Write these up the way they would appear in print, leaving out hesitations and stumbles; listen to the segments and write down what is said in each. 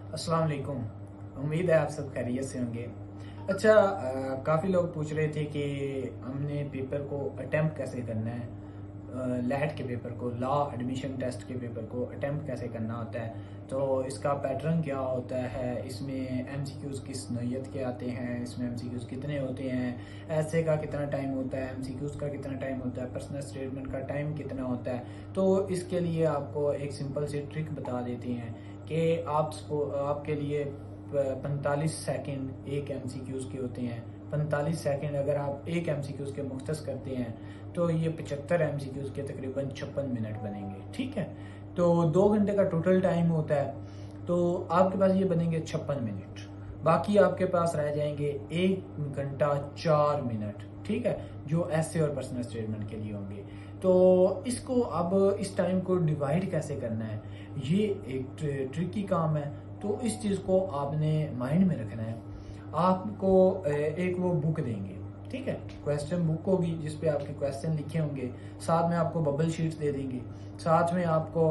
अस्सलाम वालेकुम। उम्मीद है आप सब खैरियत से होंगे। अच्छा, काफ़ी लोग पूछ रहे थे कि हमने पेपर को अटेम्प्ट कैसे करना है, लैट के पेपर को, लॉ एडमिशन टेस्ट के पेपर को अटेम्प्ट कैसे करना होता है। तो इसका पैटर्न क्या होता है, इसमें एमसीक्यूज़ किस नौइयत के आते हैं, इसमें एमसीक्यूज़ कितने होते हैं, ऐसे का कितना टाइम होता है, एमसीक्यूज़ का कितना टाइम होता है, पर्सनल स्टेटमेंट का टाइम कितना होता है। तो इसके लिए आपको एक सिंपल सी ट्रिक बता देते हैं कि आपके लिए 45 सेकंड एक एमसीक्यूज़ के होते हैं। 45 सेकंड अगर आप एक एमसीक्यूज़ के मुख्तस करते हैं तो ये 75 एमसीक्यूज़ के तकरीबन 56 मिनट बनेंगे। ठीक है, तो 2 घंटे का टोटल टाइम होता है, तो आपके पास ये बनेंगे 56 मिनट। बाकी आपके पास रह जाएंगे 1 घंटा 4 मिनट। ठीक है, जो ऐसे और पर्सनल स्टेटमेंट के लिए होंगे। तो इसको अब इस टाइम को डिवाइड कैसे करना है, ये एक ट्रिकी काम है। तो इस चीज़ को आपने माइंड में रखना है। आपको एक वो बुक देंगे, ठीक है, क्वेश्चन बुक होगी जिसपे आपके क्वेश्चन लिखे होंगे। साथ में आपको बबल शीट्स दे देंगे, साथ में आपको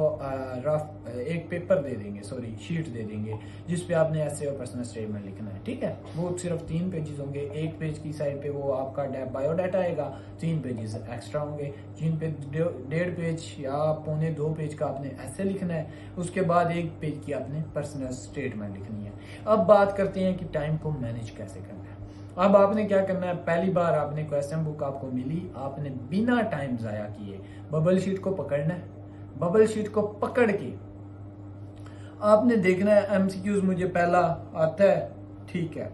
रफ एक पेपर दे देंगे, सॉरी शीट दे देंगे, जिसपे आपने ऐसे और पर्सनल स्टेटमेंट लिखना है। ठीक है, वो सिर्फ 3 पेजेस होंगे। एक पेज की साइड पे वो आपका बायोडाटा आएगा, 3 पेजेस एक्स्ट्रा होंगे, जिन पे 1.5 पेज या 2.25 का आपने ऐसे लिखना है। उसके बाद 1 पेज की आपने पर्सनल स्टेटमेंट लिखनी है। अब बात करते हैं कि टाइम को मैनेज कैसे करना है। अब आपने क्या करना है, पहली बार आपने क्वेश्चन बुक आपको मिली, आपने बिना टाइम जाया किए बबल शीट को पकड़ना है। बबल शीट को पकड़ के आपने देखना है एमसीक्यूज मुझे पहला आता है, ठीक है,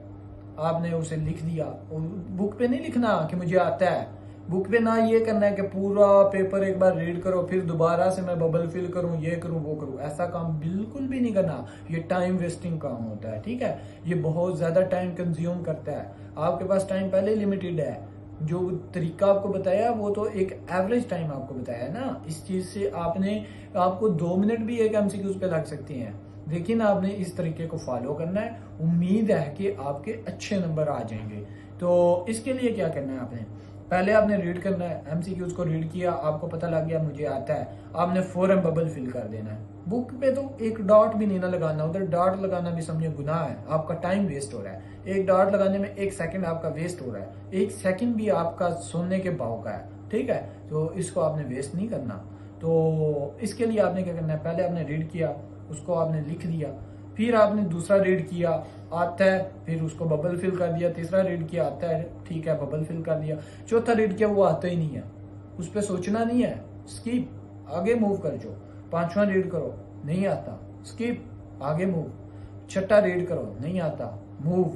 आपने उसे लिख दिया। बुक पे नहीं लिखना कि मुझे आता है, बुक पे ना ये करना है कि पूरा पेपर एक बार रीड करो फिर दोबारा से मैं बबल फिल करूं, ये करूं वो करूं। ऐसा काम बिल्कुल भी नहीं करना, ये टाइम वेस्टिंग काम होता है। ठीक है, ये बहुत ज्यादा टाइम कंज्यूम करता है। आपके पास टाइम पहले लिमिटेड है। जो तरीका आपको बताया वो तो एक एवरेज टाइम आपको बताया है ना। इस चीज से आपको 2 मिनट भी एक एमसीक्यूज पे लग सकती हैं, लेकिन आपने इस तरीके को फॉलो करना है। उम्मीद है कि आपके अच्छे नंबर आ जाएंगे। तो इसके लिए क्या करना है, आपने पहले आपने रीड करना है, एमसीक्यूज को रीड किया, आपको पता लग गया मुझे आता है, आपने फौरन बबल फिल कर देना है। बुक पे तो एक डॉट भी नहीं ना लगाना, उधर डॉट लगाना भी समझे गुनाह है, आपका टाइम वेस्ट हो रहा है। एक डॉट लगाने में 1 सेकंड आपका वेस्ट हो रहा है, 1 सेकंड भी आपका सोने के भाव का है। ठीक है, तो इसको आपने वेस्ट नहीं करना। तो इसके लिए आपने क्या करना है, पहले आपने रीड किया, उसको आपने लिख दिया, फिर आपने दूसरा रीड किया, आता है, फिर उसको बबल फिल कर दिया, तीसरा रीड किया, आता है, ठीक है, बबल फिल कर दिया, चौथा रीड किया, वो आता ही नहीं है, उस पर सोचना नहीं है, स्किप, आगे मूव कर जाओ। 5वां रीड करो, नहीं आता, स्किप, आगे मूव। 6ठा रीड करो, नहीं आता, मूव।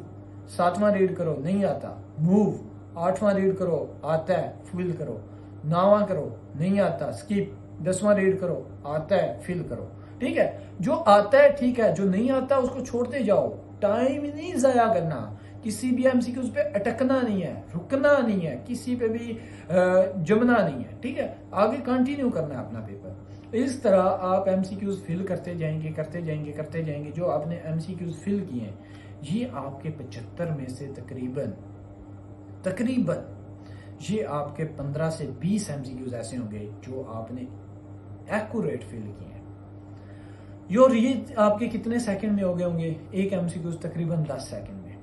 7वां रीड करो, नहीं आता, मूव। 8वां रीड करो, आता है, फिल करो। 9वां करो, नहीं आता, स्किप। 10वां रीड करो, आता है, फिल करो। ठीक है, जो आता है ठीक है, जो नहीं आता उसको छोड़ते जाओ। टाइम नहीं जाया करना, किसी भी एमसीक्यूज पे अटकना नहीं है, रुकना नहीं है, किसी पे भी जमना नहीं है। ठीक है, आगे कंटिन्यू करना है अपना पेपर। इस तरह आप एमसीक्यूज फिल करते जाएंगे करते जाएंगे करते जाएंगे। जो आपने एमसीक्यूज फिल किए हैं, ये आपके 75 में से तकरीबन तकरीबन ये आपके 15 से 20 एमसीक्यूज ऐसे होंगे जो आपने एक्यूरेट फिल किए हैं। ये आपके कितने सेकंड में हो गए होंगे, एक एमसीक्यूज तकरीबन 10 सेकंड में,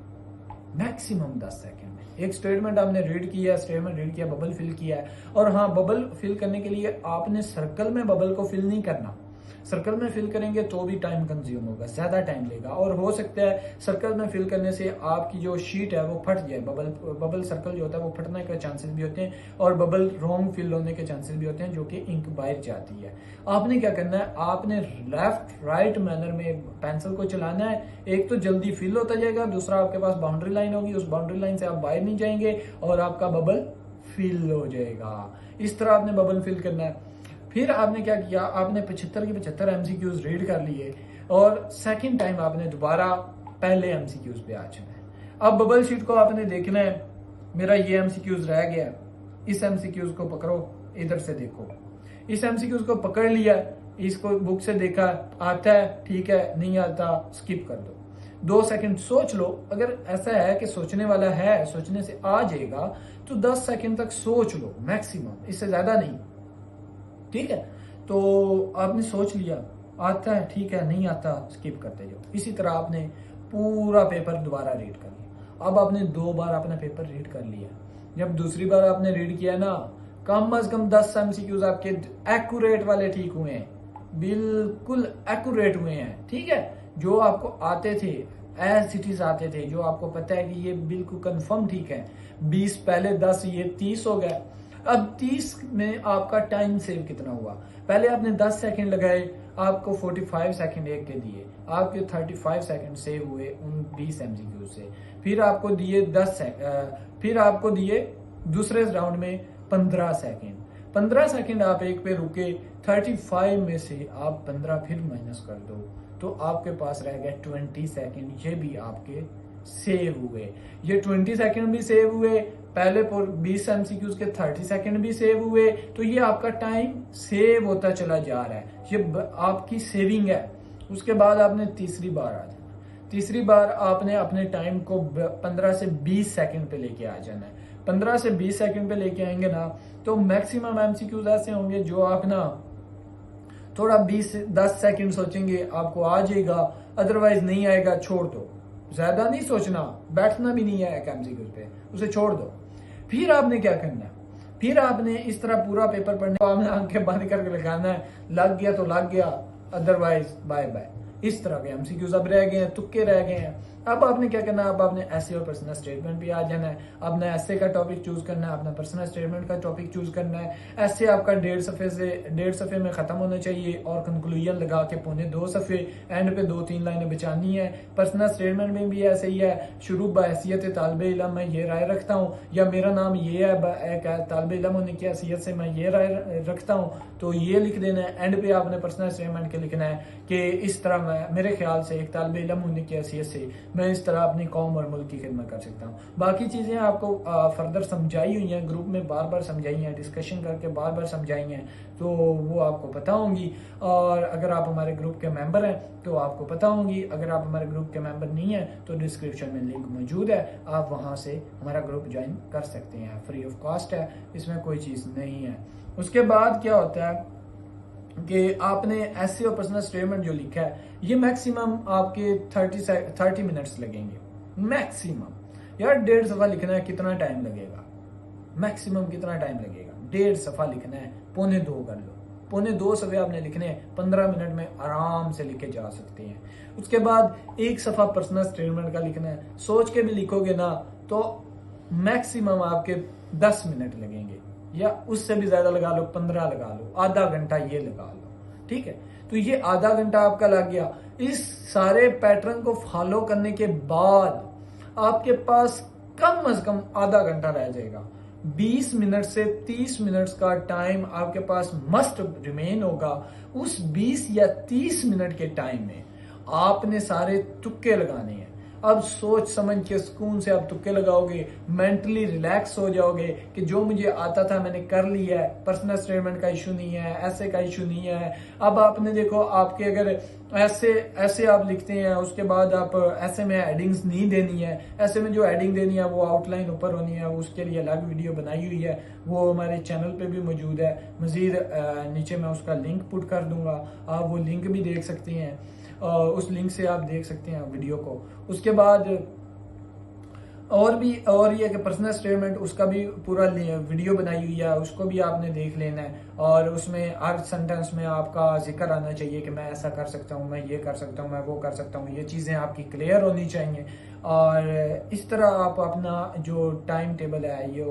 मैक्सिमम 10 सेकंड में। एक स्टेटमेंट आपने रीड किया, स्टेटमेंट रीड किया, बबल फिल किया है। और हाँ, बबल फिल करने के लिए आपने सर्कल में बबल को फिल नहीं करना। सर्कल में फिल करेंगे तो भी टाइम कंज्यूम होगा, ज्यादा टाइम लेगा, और हो सकता है सर्कल में फिल करने से आपकी जो शीट है वो फट जाए। बबल सर्कल जो होता है वो फटने के चांसेस भी होते हैं, और बबल रॉन्ग फिल होने के चांसेस भी होते हैं, जो कि इंक बाहर जाती है। आपने क्या करना है, आपने लेफ्ट राइट मैनर में पेंसिल को चलाना है। एक तो जल्दी फिल होता जाएगा, दूसरा आपके पास बाउंड्री लाइन होगी, उस बाउंड्री लाइन से आप बाहर नहीं जाएंगे और आपका बबल फिल हो जाएगा। इस तरह आपने बबल फिल करना है। फिर आपने क्या किया, आपने 75 के 75 एमसीक्यूज रीड कर लिए, और सेकंड टाइम आपने दोबारा पहले एमसीक्यूज पे आ जाना है। अब बबल शीट को आपने देखना है, मेरा ये एमसीक्यूज रह गया, इस एमसीक्यूज को पकड़ो, इधर से देखो, इस एमसीक्यूज को पकड़ लिया, इसको बुक से देखा, आता है, ठीक है, नहीं आता, स्किप कर दो। 2 सेकंड सोच लो। अगर ऐसा है कि सोचने वाला है, सोचने से आ जाएगा, तो 10 सेकंड तक सोच लो मैक्सिमम, इससे ज्यादा नहीं। ठीक है, तो आपने सोच लिया, आता है ठीक है, नहीं आता स्किप करते जाओ। इसी तरह आपने पूरा पेपर दोबारा रीड कर लिया। अब आपने 2 बार अपना पेपर रीड कर लिया। जब दूसरी बार आपने रीड किया ना, कम से कम 10 एमसीक्यूज आपके एक्यूरेट वाले ठीक हुए हैं, बिल्कुल एक्यूरेट हुए हैं। ठीक है, जो आपको आते थे एज इट इज आते थे, जो आपको पता है कि ये बिल्कुल कंफर्म ठीक है। 20 पहले 10, ये 30 हो गया। अब 30 में आपका टाइम सेव कितना हुआ? पहले आपने 10 सेकंड लगाए, आपको 45 सेकंड एक के दिए, आपके 35 सेकंड सेव हुए उन 20 एमसीक्यू से। फिर आपको दिए 10 फिर आपको दिए दूसरे राउंड में 15 सेकंड। 15 सेकंड आप एक पे रुके, 35 में से आप 15 फिर माइनस कर दो तो आपके पास रह गया 20 सेकंड। ये भी आपके सेव हुए। ये 20 सेकंड भी सेव हुए, पहले 20 एमसीक्यूज के 30 सेकंड भी सेव हुए। तो ये आपका टाइम सेव होता चला जा रहा है, ये आपकी सेविंग है। उसके बाद आपने तीसरी बार आ जाना। तीसरी बार आपने अपने टाइम को 15 से 20 सेकंड पे लेके आ जाना है। 15 से 20 सेकंड पे लेके आएंगे ना, तो मैक्सिमम एमसीक्यूज ऐसे होंगे जो आप ना थोड़ा 10 सेकंड सोचेंगे आपको आ जाएगा, अदरवाइज नहीं आएगा, छोड़ दो। ज्यादा नहीं सोचना, बैठना भी नहीं है एक एमसीक्यू पे, उसे छोड़ दो। फिर आपने क्या करना है? फिर आपने इस तरह पूरा पेपर पढ़ने, आपने आंखें बंद करके लगाना है, लग गया तो लग गया, अदरवाइज बाय बाय। इस तरह के एमसीक्यूज अब रह गए हैं, तुक्के रह गए हैं। अब आपने क्या करना है? अब आपने ऐसे और पर्सनल स्टेटमेंट भी आ जाना है। आपने ऐसे का टॉपिक चूज करना है, अपना पर्सनल स्टेटमेंट का टॉपिक चूज करना है। ऐसे आपका 1.5 सफे में खत्म होना चाहिए और कंक्लूजन लगा के 2.25 सफे, एंड पे 2-3 लाइनें बचानी है। पर्सनल स्टेटमेंट में भी ऐसे ही है, शुरू बहैसियत तालिब इल्म मैं ये राय रखता हूँ, या मेरा नाम ये है, तालिब इल्म होने की हैसियत से मैं ये राय रखता हूँ, तो ये लिख देना है। एंड पे आपने पर्सनल स्टेटमेंट के लिखना है कि इस तरह मेरे ख्याल से एक तालिब इल्म होने की हैसियत से मैं इस तरह अपनी कौम और मुल्क की खिदमत कर सकता हूँ। बाकी चीजें आपको फर्दर समझाई हुई हैं, ग्रुप में बार बार समझाई हैं, डिस्कशन करके बार बार समझाई हैं, तो वो आपको पता होंगी। और अगर आप हमारे ग्रुप के मेंबर हैं तो आपको पता होंगी। अगर आप हमारे ग्रुप के मेंबर नहीं हैं तो डिस्क्रिप्शन में लिंक मौजूद है, आप वहां से हमारा ग्रुप ज्वाइन कर सकते हैं। फ्री ऑफ कॉस्ट है, इसमें कोई चीज नहीं है। उसके बाद क्या होता है कि आपने ऐसे और पर्सनल स्टेटमेंट जो लिखा है, ये मैक्सिमम आपके 30 मिनट्स लगेंगे मैक्सिमम। यार 1.5 सफा लिखना है, कितना टाइम लगेगा? मैक्सिमम कितना टाइम लगेगा? 1.5 सफा लिखना है, 2.25 कर लो। 2.25 सफे आपने लिखने हैं, 15 मिनट में आराम से लिखे जा सकते हैं। उसके बाद 1 सफा पर्सनल स्टेटमेंट का लिखना है, सोच के भी लिखोगे ना तो मैक्सिमम आपके 10 मिनट लगेंगे, या उससे भी ज्यादा लगा लो, 15 लगा लो, आधा घंटा ये लगा लो। ठीक है, तो ये आधा घंटा आपका लग गया। इस सारे पैटर्न को फॉलो करने के बाद आपके पास कम से कम आधा घंटा रह जाएगा। 20 मिनट से 30 मिनट का टाइम आपके पास मस्ट रिमेन होगा। उस 20 या 30 मिनट के टाइम में आपने सारे तुक्के लगाने हैं। अब सोच समझ के सुकून से आप तुक्के लगाओगे, मेंटली रिलैक्स हो जाओगे कि जो मुझे आता था मैंने कर लिया है, पर्सनल स्टेटमेंट का इशू नहीं है, ऐसे का इशू नहीं है। अब आपने देखो, आपके अगर ऐसे आप लिखते हैं, उसके बाद आप ऐसे में हेडिंग्स नहीं देनी है, ऐसे में जो हेडिंग देनी है वो आउटलाइन ऊपर होनी है, उसके लिए अलग वीडियो बनाई हुई है, वो हमारे चैनल पे भी मौजूद है। मजीद नीचे मैं उसका लिंक पुट कर दूंगा, आप वो लिंक भी देख सकते हैं, उस लिंक से आप देख सकते हैं वीडियो को। उसके बाद और ये कि पर्सनल स्टेटमेंट, उसका भी पूरा वीडियो बनाई हुई है, उसको भी आपने देख लेना है। और उसमें हर सेंटेंस में आपका जिक्र आना चाहिए कि मैं ऐसा कर सकता हूँ, मैं ये कर सकता हूँ, मैं वो कर सकता हूँ, ये चीज़ें आपकी क्लियर होनी चाहिए। और इस तरह आप अपना जो टाइम टेबल है ये,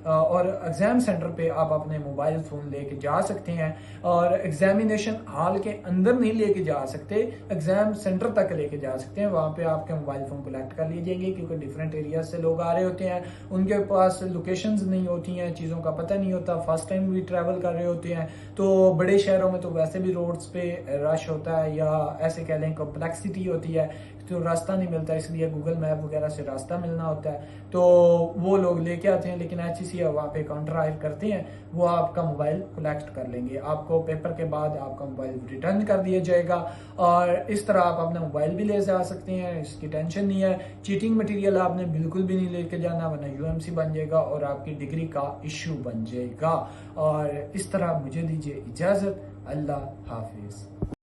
और एग्जाम सेंटर पे आप अपने मोबाइल फोन लेके जा सकते हैं, और एग्जामिनेशन हॉल के अंदर नहीं लेके जा सकते, एग्जाम सेंटर तक लेके जा सकते हैं। वहां पे आपके मोबाइल फोन कलेक्ट कर लिए जाएंगे, क्योंकि डिफरेंट एरिया से लोग आ रहे होते हैं, उनके पास लोकेशंस नहीं होती हैं, चीज़ों का पता नहीं होता, फर्स्ट टाइम भी ट्रैवल कर रहे होते हैं। तो बड़े शहरों में तो वैसे भी रोड्स पे रश होता है, या ऐसे कह लें कॉम्प्लेक्सिटी होती है, तो रास्ता नहीं मिलता, इसलिए गूगल मैप वगैरह से रास्ता मिलना होता है, तो वो लोग लेके आते हैं। लेकिन HEC वहाँ पे काउंटर हायर करते हैं, वो आपका मोबाइल कलेक्ट कर लेंगे, आपको पेपर के बाद आपका मोबाइल रिटर्न कर दिया जाएगा। और इस तरह आप अपना मोबाइल भी ले जा सकते हैं, इसकी टेंशन नहीं है। चीटिंग मटेरियल आपने बिल्कुल भी नहीं लेके जाना, वरना UMC बन जाएगा और आपकी डिग्री का इश्यू बन जाएगा। और इस तरह मुझे दीजिए इजाजत, अल्लाह हाफिज।